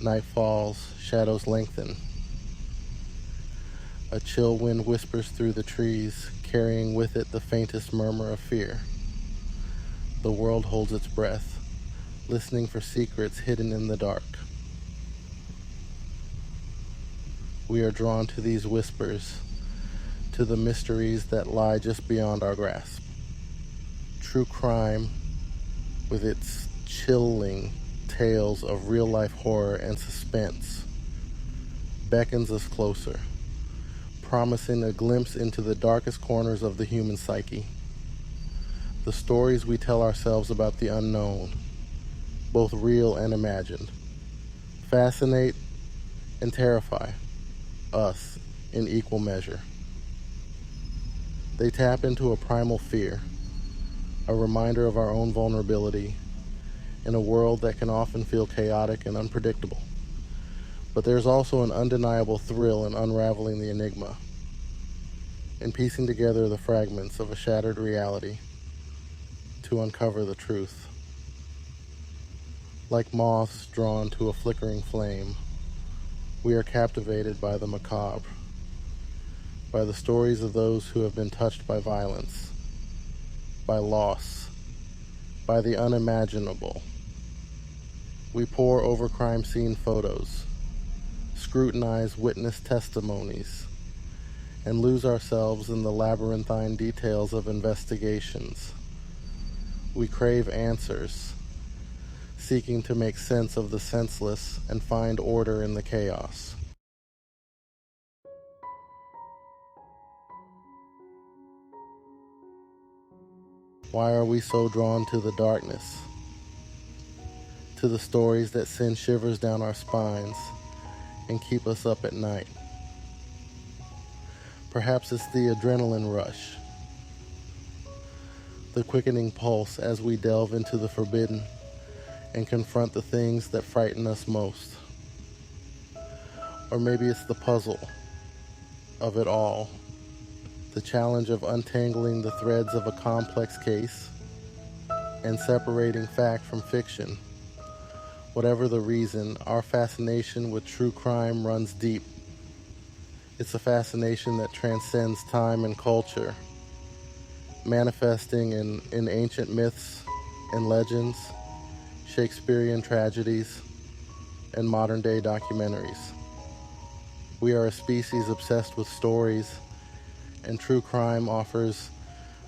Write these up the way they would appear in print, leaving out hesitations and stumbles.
Night falls, shadows lengthen. A chill wind whispers through the trees, carrying with it the faintest murmur of fear. The world holds its breath, listening for secrets hidden in the dark. We are drawn to these whispers, to the mysteries that lie just beyond our grasp. True crime, with its chilling tales of real-life horror and suspense, beckons us closer, promising a glimpse into the darkest corners of the human psyche. The stories we tell ourselves about the unknown, both real and imagined, fascinate and terrify us in equal measure. They tap into a primal fear, a reminder of our own vulnerability in a world that can often feel chaotic and unpredictable. But there's also an undeniable thrill in unraveling the enigma, in piecing together the fragments of a shattered reality to uncover the truth. Like moths drawn to a flickering flame, we are captivated by the macabre, by the stories of those who have been touched by violence, by loss, by the unimaginable. We pore over crime scene photos, scrutinize witness testimonies, and lose ourselves in the labyrinthine details of investigations. We crave answers, seeking to make sense of the senseless and find order in the chaos. Why are we so drawn to the darkness? To the stories that send shivers down our spines and keep us up at night? Perhaps it's the adrenaline rush, the quickening pulse as we delve into the forbidden and confront the things that frighten us most. Or maybe it's the puzzle of it all, the challenge of untangling the threads of a complex case and separating fact from fiction. Whatever the reason, our fascination with true crime runs deep. It's a fascination that transcends time and culture, manifesting in ancient myths and legends, Shakespearean tragedies, and modern-day documentaries. We are a species obsessed with stories, and true crime offers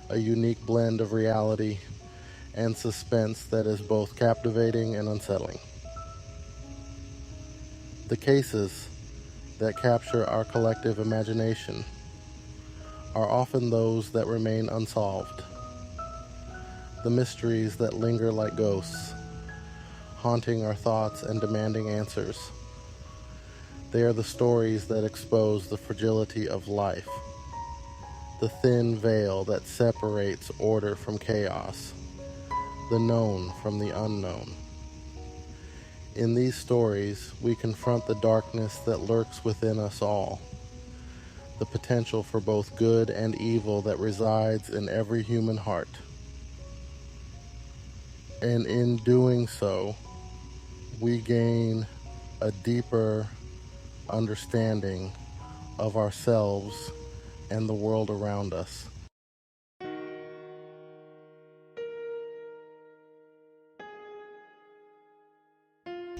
a unique blend of reality and suspense that is both captivating and unsettling. The cases that capture our collective imagination are often those that remain unsolved, the mysteries that linger like ghosts, haunting our thoughts and demanding answers. They are the stories that expose the fragility of life, the thin veil that separates order from chaos, the known from the unknown. In these stories, we confront the darkness that lurks within us all, the potential for both good and evil that resides in every human heart. And in doing so, we gain a deeper understanding of ourselves and the world around us.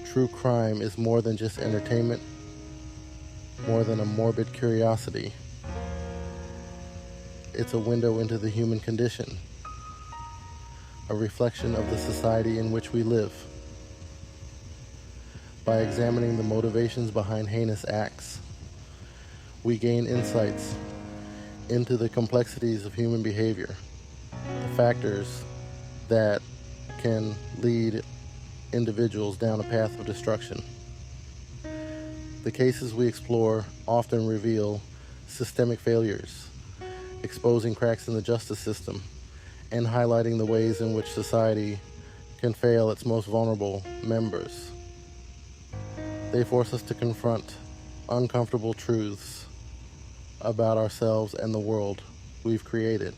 True crime is more than just entertainment, more than a morbid curiosity. It's a window into the human condition, a reflection of the society in which we live. By examining the motivations behind heinous acts, we gain insights into the complexities of human behavior, the factors that can lead individuals down a path of destruction. The cases we explore often reveal systemic failures, exposing cracks in the justice system, and highlighting the ways in which society can fail its most vulnerable members. They force us to confront uncomfortable truths about ourselves and the world we've created,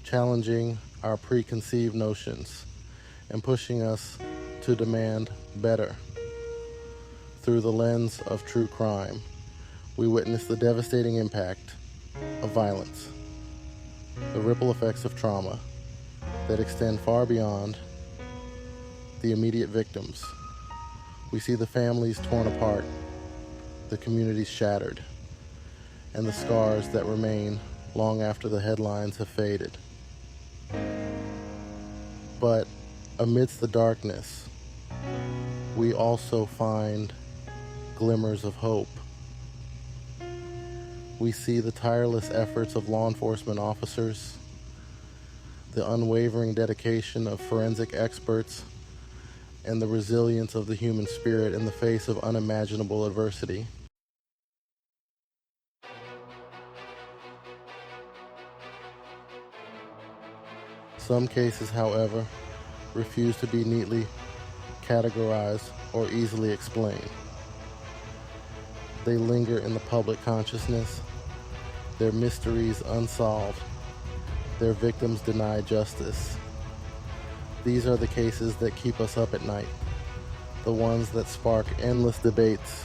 challenging our preconceived notions and pushing us to demand better. through the lens of true crime, we witness the devastating impact of violence, the ripple effects of trauma that extend far beyond the immediate victims. We see the families torn apart, the communities shattered, and the scars that remain long after the headlines have faded. But amidst the darkness, we also find glimmers of hope. We see the tireless efforts of law enforcement officers, the unwavering dedication of forensic experts, and the resilience of the human spirit in the face of unimaginable adversity. Some cases, however, refuse to be neatly categorized or easily explained. They linger in the public consciousness, their mysteries unsolved, their victims denied justice. These are the cases that keep us up at night, the ones that spark endless debates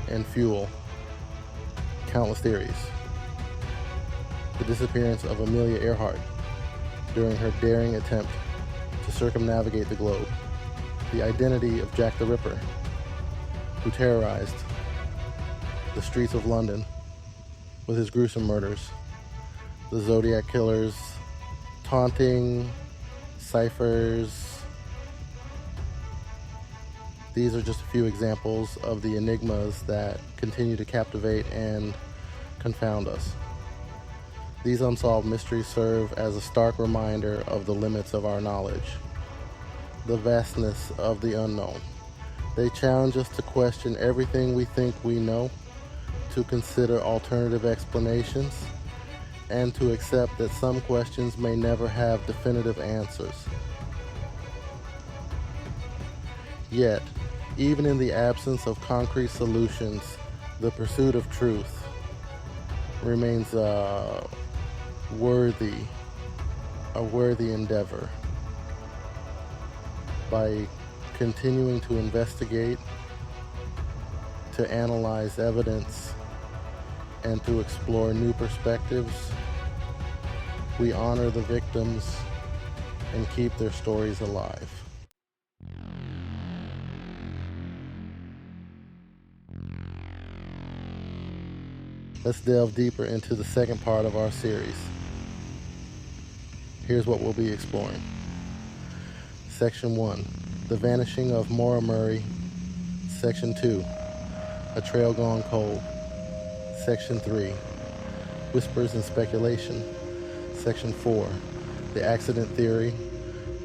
and fuel countless theories. The disappearance of Amelia Earhart during her daring attempt to circumnavigate the globe. The identity of Jack the Ripper, who terrorized the streets of London with his gruesome murders. The Zodiac Killer's taunting, ciphers. These are just a few examples of the enigmas that continue to captivate and confound us. These unsolved mysteries serve as a stark reminder of the limits of our knowledge, the vastness of the unknown. They challenge us to question everything we think we know, to consider alternative explanations, and to accept that some questions may never have definitive answers. Yet, even in the absence of concrete solutions, the pursuit of truth remains a worthy endeavor. By continuing to investigate, to analyze evidence, and to explore new perspectives, we honor the victims and keep their stories alive. Let's delve deeper into the second part of our series. Here's what we'll be exploring. Section 1, The Vanishing of Maura Murray. Section 2, A Trail Gone Cold. Section 3, Whispers and Speculation. Section 4, The Accident Theory.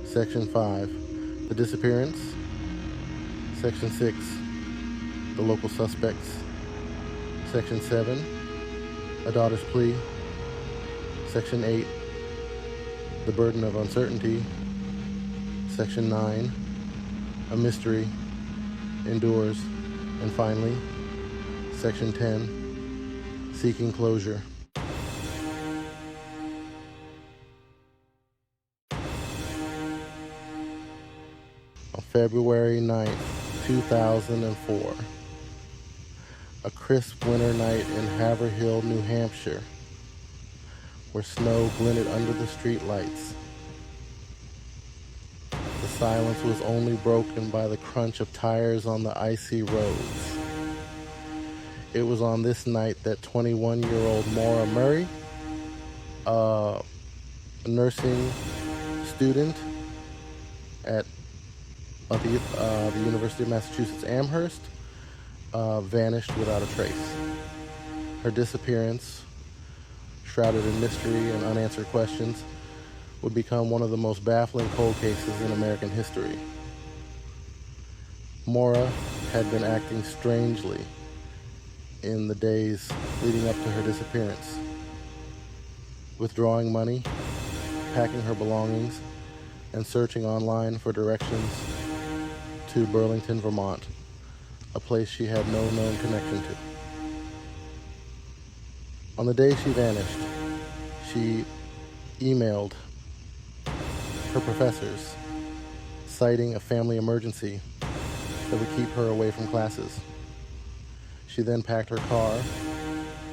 Section 5, The Disappearance. Section 6, The Local Suspects. Section 7, A Daughter's Plea. Section 8, The Burden of Uncertainty. Section 9, A Mystery Endures. And finally, Section 10, Seeking Closure. On February 9th, 2004, a crisp winter night in Haverhill, New Hampshire, where snow glinted under the streetlights. The silence was only broken by the crunch of tires on the icy roads. It was on this night that 21-year-old Maura Murray, a nursing student at the University of Massachusetts Amherst, vanished without a trace. Her disappearance, shrouded in mystery and unanswered questions, would become one of the most baffling cold cases in American history. Maura had been acting strangely in the days leading up to her disappearance, withdrawing money, packing her belongings, and searching online for directions to Burlington, Vermont, a place she had no known connection to. On the day she vanished, she emailed her professors, citing a family emergency that would keep her away from classes. She then packed her car,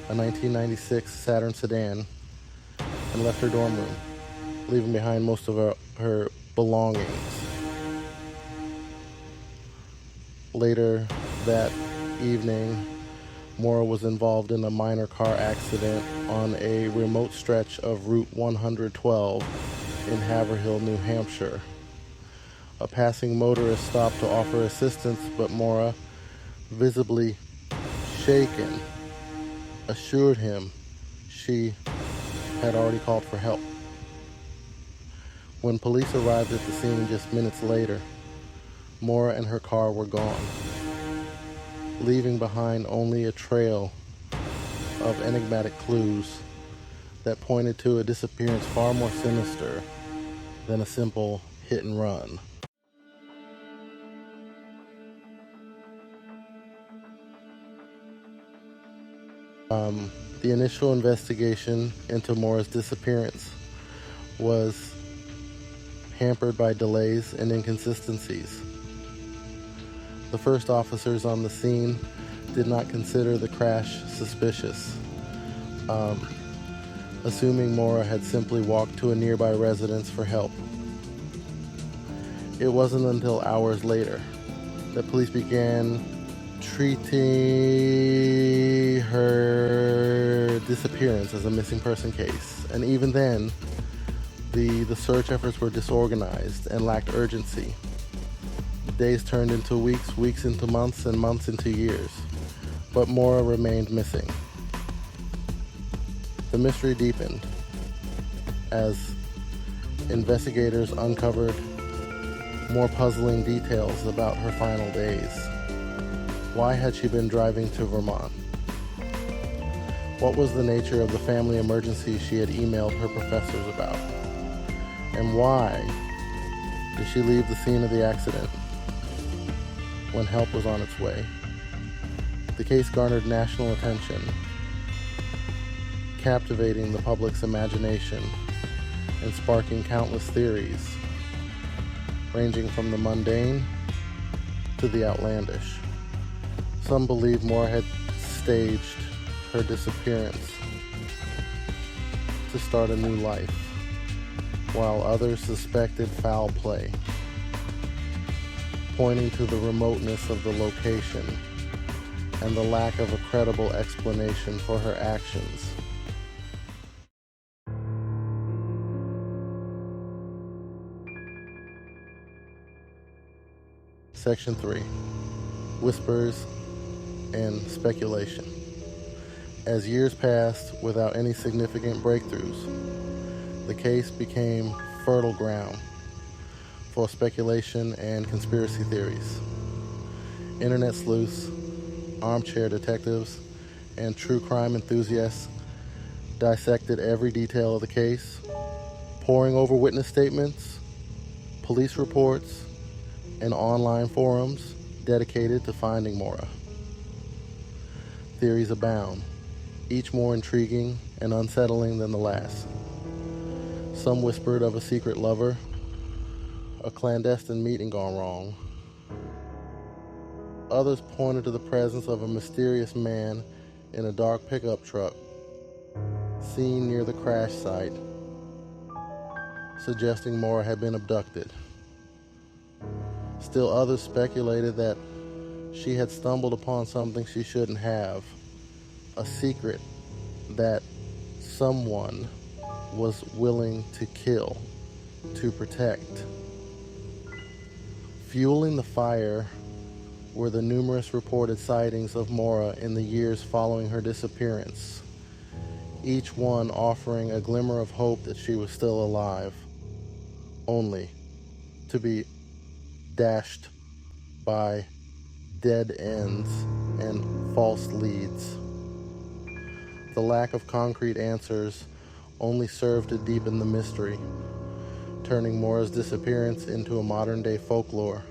a 1996 Saturn sedan, and left her dorm room, leaving behind most of her belongings. Later that evening, Maura was involved in a minor car accident on a remote stretch of Route 112 in Haverhill, New Hampshire. A passing motorist stopped to offer assistance, but Maura, visibly shaken, assured him she had already called for help. When police arrived at the scene just minutes later, Maura and her car were gone, leaving behind only a trail of enigmatic clues that pointed to a disappearance far more sinister than a simple hit and run. The initial investigation into Maura's disappearance was hampered by delays and inconsistencies. The first officers on the scene did not consider the crash suspicious, assuming Maura had simply walked to a nearby residence for help. It wasn't until hours later that police began treating her disappearance as a missing person case. And even then, the search efforts were disorganized and lacked urgency. Days turned into weeks, weeks into months, and months into years. But Maura remained missing. The mystery deepened as investigators uncovered more puzzling details about her final days. Why had she been driving to Vermont? What was the nature of the family emergency she had emailed her professors about? And why did she leave the scene of the accident when help was on its way? The case garnered national attention, captivating the public's imagination and sparking countless theories, ranging from the mundane to the outlandish. Some believe Maura had staged her disappearance to start a new life, while others suspected foul play, pointing to the remoteness of the location and the lack of a credible explanation for her actions. Section 3. Whispers and speculation. As years passed without any significant breakthroughs, the case became fertile ground for speculation and conspiracy theories. Internet sleuths, armchair detectives, and true crime enthusiasts dissected every detail of the case, poring over witness statements, police reports, and online forums dedicated to finding Maura. Theories abound, each more intriguing and unsettling than the last. Some whispered of a secret lover, a clandestine meeting gone wrong. Others pointed to the presence of a mysterious man in a dark pickup truck seen near the crash site, suggesting Maura had been abducted. Still others speculated that she had stumbled upon something she shouldn't have, a secret that someone was willing to kill to protect. Fueling the fire were the numerous reported sightings of Maura in the years following her disappearance, each one offering a glimmer of hope that she was still alive, only to be dashed by dead ends and false leads. The lack of concrete answers only served to deepen the mystery, turning Maura's disappearance into a modern-day folklore,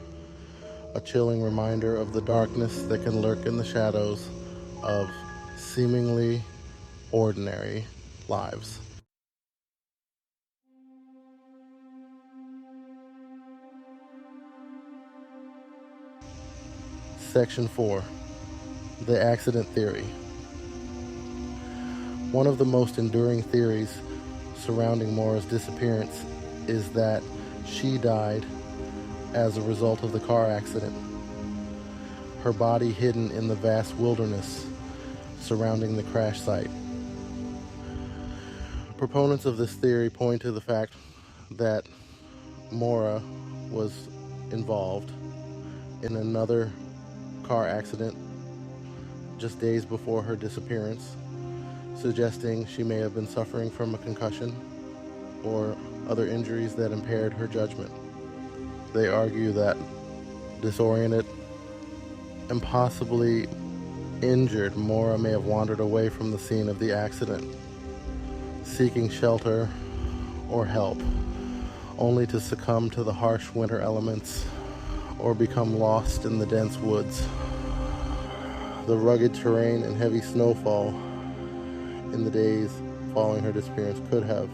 a chilling reminder of the darkness that can lurk in the shadows of seemingly ordinary lives. Section 4. The accident theory. One of the most enduring theories surrounding Maura's disappearance is that she died as a result of the car accident, her body hidden in the vast wilderness surrounding the crash site. Proponents of this theory point to the fact that Maura was involved in another car accident just days before her disappearance, suggesting she may have been suffering from a concussion or other injuries that impaired her judgment. They argue that disoriented and possibly injured, Maura may have wandered away from the scene of the accident, seeking shelter or help, only to succumb to the harsh winter elements or become lost in the dense woods. The rugged terrain and heavy snowfall in the days following her disappearance could have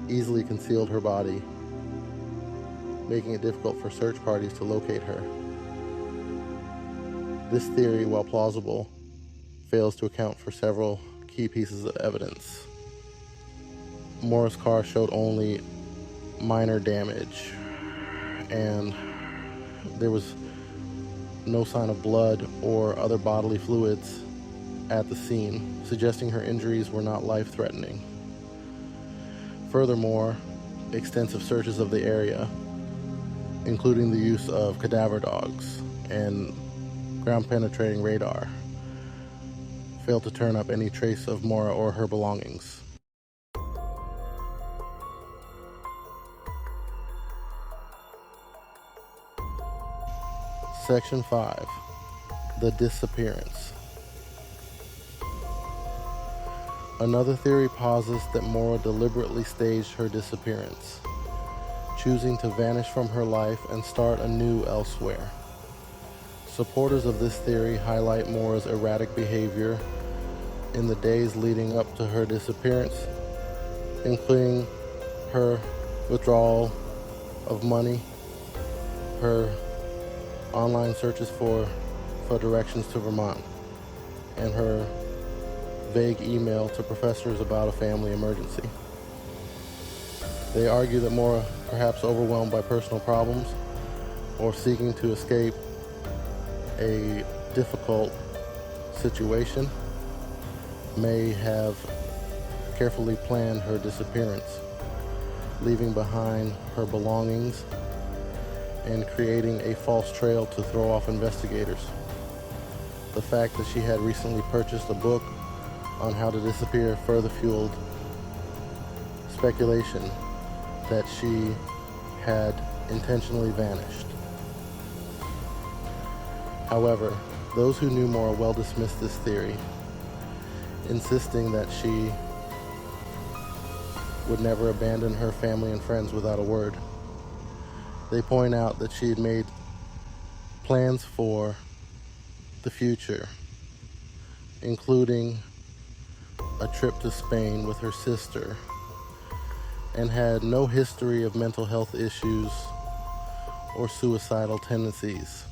easily concealed her body, making it difficult for search parties to locate her. This theory, while plausible, fails to account for several key pieces of evidence. Maura's car showed only minor damage, and there was no sign of blood or other bodily fluids at the scene, suggesting her injuries were not life-threatening. Furthermore, extensive searches of the area, including the use of cadaver dogs and ground-penetrating radar, failed to turn up any trace of Maura or her belongings. Section 5. The disappearance. Another theory posits that Maura deliberately staged her disappearance, choosing to vanish from her life and start anew elsewhere. Supporters of this theory highlight Maura's erratic behavior in the days leading up to her disappearance, including her withdrawal of money, her online searches for directions to Vermont, and her vague email to professors about a family emergency. They argue that Maura, perhaps overwhelmed by personal problems or seeking to escape a difficult situation, may have carefully planned her disappearance, leaving behind her belongings and creating a false trail to throw off investigators. The fact that she had recently purchased a book on how to disappear further fueled speculation that she had intentionally vanished. However, those who knew Maura well dismissed this theory, insisting that she would never abandon her family and friends without a word. They point out that she had made plans for the future, including a trip to Spain with her sister, and had no history of mental health issues or suicidal tendencies.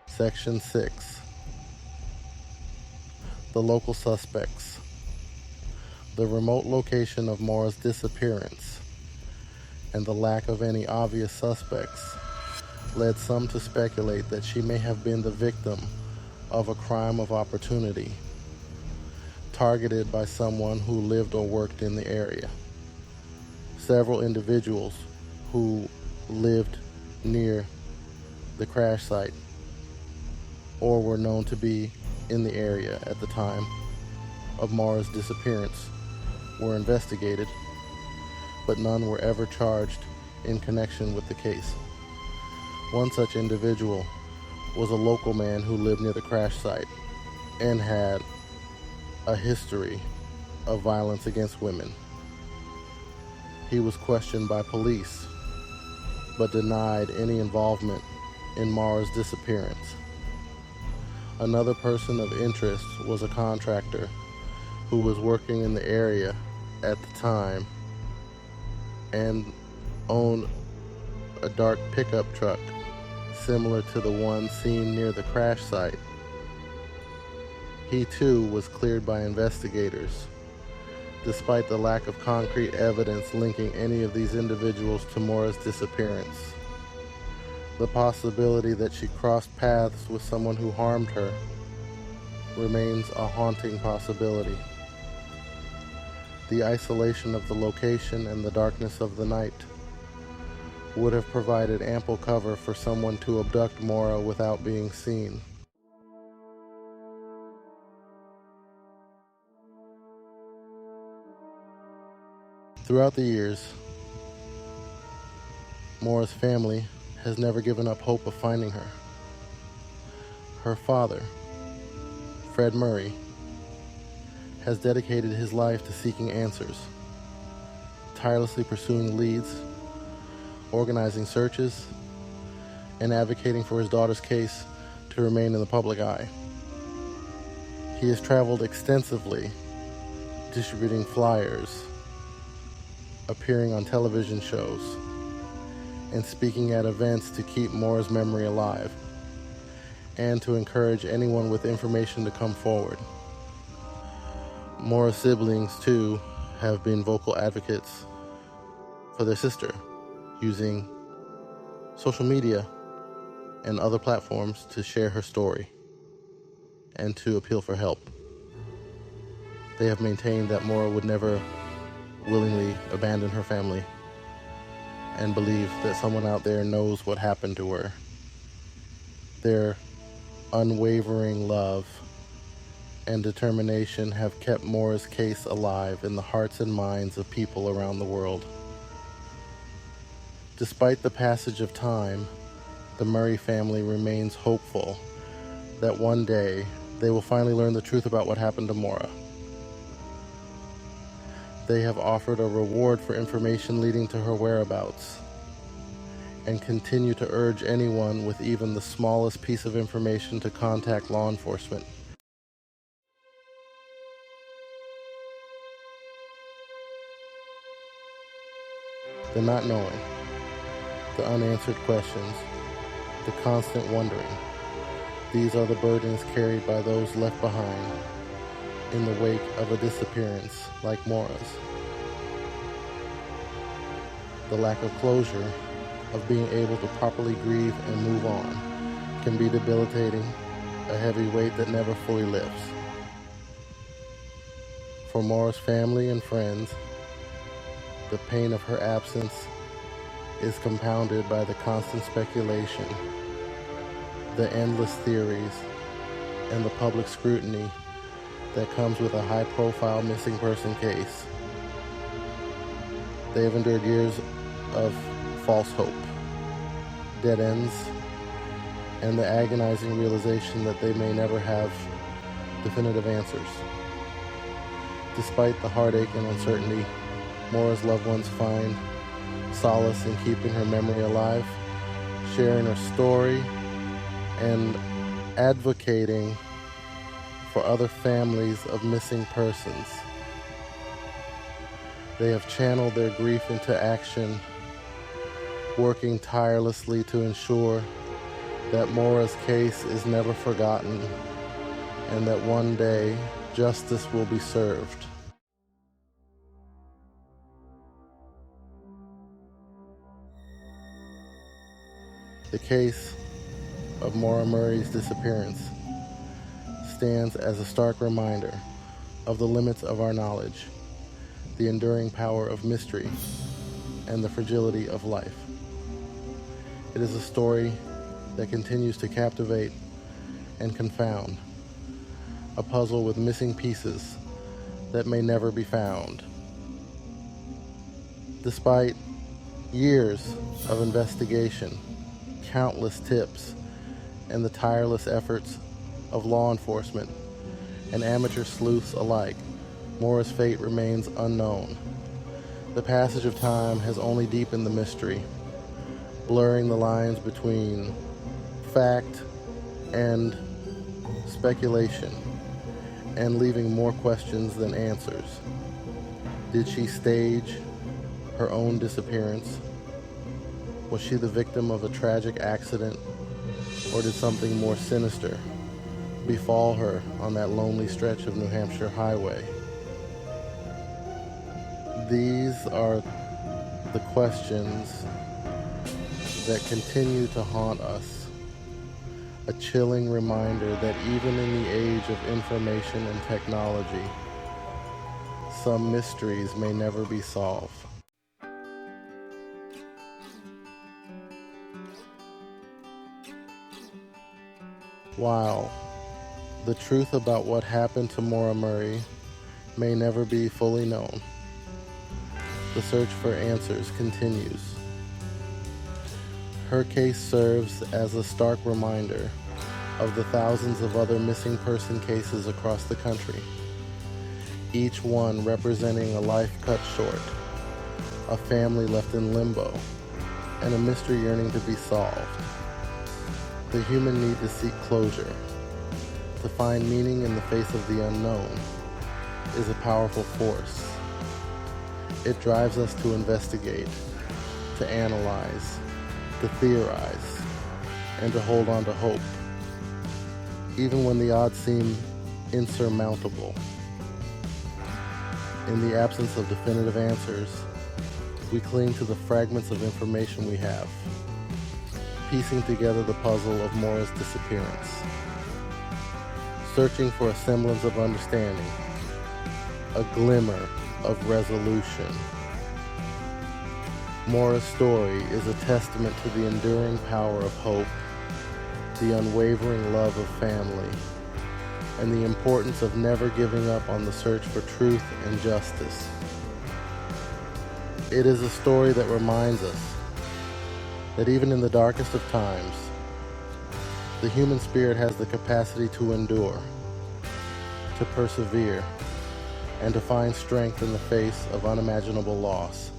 Section 6. The local suspects. The remote location of Maura's disappearance and the lack of any obvious suspects led some to speculate that she may have been the victim of a crime of opportunity, targeted by someone who lived or worked in the area. Several individuals who lived near the crash site or were known to be in the area at the time of Maura's disappearance were investigated, but none were ever charged in connection with the case. One such individual was a local man who lived near the crash site and had a history of violence against women. He was questioned by police, but denied any involvement in Maura's disappearance. Another person of interest was a contractor who was working in the area at the time and owned a dark pickup truck similar to the one seen near the crash site. He too was cleared by investigators, despite the lack of concrete evidence linking any of these individuals to Maura's disappearance. The possibility that she crossed paths with someone who harmed her remains a haunting possibility. The isolation of the location and the darkness of the night would have provided ample cover for someone to abduct Maura without being seen. Throughout the years, Maura's family has never given up hope of finding her. Her father, Fred Murray, has dedicated his life to seeking answers, tirelessly pursuing leads, organizing searches, and advocating for his daughter's case to remain in the public eye. He has traveled extensively, distributing flyers, appearing on television shows, and speaking at events to keep Maura's memory alive, and to encourage anyone with information to come forward. Maura's siblings, too, have been vocal advocates for their sister, using social media and other platforms to share her story and to appeal for help. They have maintained that Maura would never willingly abandon her family and believe that someone out there knows what happened to her. Their unwavering love and determination have kept Maura's case alive in the hearts and minds of people around the world. Despite the passage of time, the Murray family remains hopeful that one day they will finally learn the truth about what happened to Maura. They have offered a reward for information leading to her whereabouts, and continue to urge anyone with even the smallest piece of information to contact law enforcement. The not knowing, the unanswered questions, the constant wondering, these are the burdens carried by those left behind in the wake of a disappearance like Maura's. The lack of closure, of being able to properly grieve and move on, can be debilitating, a heavy weight that never fully lifts. For Maura's family and friends, the pain of her absence is compounded by the constant speculation, the endless theories, and the public scrutiny that comes with a high-profile missing person case. They have endured years of false hope, dead ends, and the agonizing realization that they may never have definitive answers. Despite the heartache and uncertainty, Maura's loved ones find solace in keeping her memory alive, sharing her story, and advocating for other families of missing persons. They have channeled their grief into action, working tirelessly to ensure that Maura's case is never forgotten and that one day justice will be served. The case of Maura Murray's disappearance stands as a stark reminder of the limits of our knowledge, the enduring power of mystery, and the fragility of life. It is a story that continues to captivate and confound, a puzzle with missing pieces that may never be found. Despite years of investigation, countless tips, and the tireless efforts of law enforcement and amateur sleuths alike, Maura's fate remains unknown. The passage of time has only deepened the mystery, blurring the lines between fact and speculation, and leaving more questions than answers. Did she stage her own disappearance? Was she the victim of a tragic accident, or did something more sinister befall her on that lonely stretch of New Hampshire highway? These are the questions that continue to haunt us. A chilling reminder that even in the age of information and technology, some mysteries may never be solved. While the truth about what happened to Maura Murray may never be fully known, the search for answers continues. Her case serves as a stark reminder of the thousands of other missing person cases across the country, each one representing a life cut short, a family left in limbo, and a mystery yearning to be solved. The human need to seek closure, to find meaning in the face of the unknown, is a powerful force. It drives us to investigate, to analyze, to theorize, and to hold on to hope, even when the odds seem insurmountable. In the absence of definitive answers, we cling to the fragments of information we have, piecing together the puzzle of Maura's disappearance, searching for a semblance of understanding, a glimmer of resolution. Maura's story is a testament to the enduring power of hope, the unwavering love of family, and the importance of never giving up on the search for truth and justice. It is a story that reminds us that even in the darkest of times, the human spirit has the capacity to endure, to persevere, and to find strength in the face of unimaginable loss.